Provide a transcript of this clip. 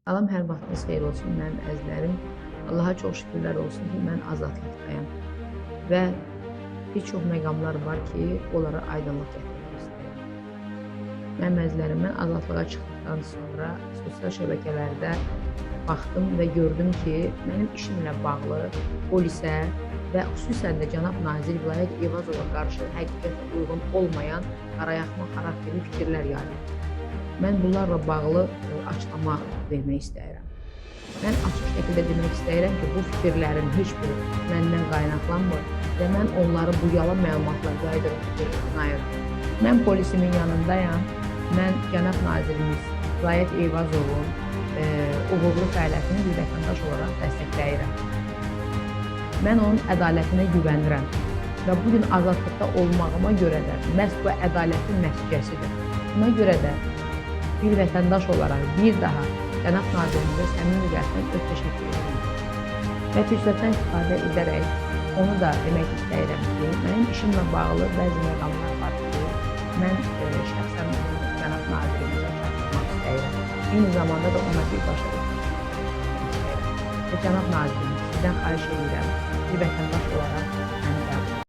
Salam, hər vaxtınız xeyir olsun mənim əzizlərim. Allaha çox şükürlər olsun ki, mən azadlıqdayam və bir çox məqamlar var ki, onlara aydınlıq gətirmək istəyirəm. Mənim əzizlərim, mən azadlığa çıxdıqdan sonra sosial şəbəkələrdə baxdım və gördüm ki, mənim işimlə bağlı polisə və xüsusən də cənab nazir Vilayət Eyvazova qarşı həqiqətə uyğun olmayan qarayatma xarakterli fikirlər yayılır. Mən bunlarla bağlı açıqlama vermək istəyirəm. Mən açıq şəkildə demək istəyirəm ki, bu fikirlərin heç biri məndən qaynaqlanmır və mən onları bu yalan məlumatlar yaydıram. Mən polisimin yanındayam. Mən cənab nazirimiz Vilayət Eyvazovun uğurlu fəaliyyətini bir vətəndaş olaraq dəstəkləyirəm. Mən onun ədalətinə güvənirəm və bugün azadlıqda olmağıma görə də məhz bu ədalətin nəticəsidir. Buna görə də bir vətəndaş olaraq bir daha cənab nazirimizə səmimi qəlbdən öz təşəkkür edirəm. Və fürsətdən istifadə edərək onu da demək istəyirəm ki, mənim işimlə bağlı bəzi məqamlar var ki, mən şəxsən cənab nazirimizə çatdırmaq istəyirəm. Eyni zamanda da ona birbaşa istəyirəm. Və cənab nazirimiz, sizdən xahiş edirəm, bir vətəndaş olaraq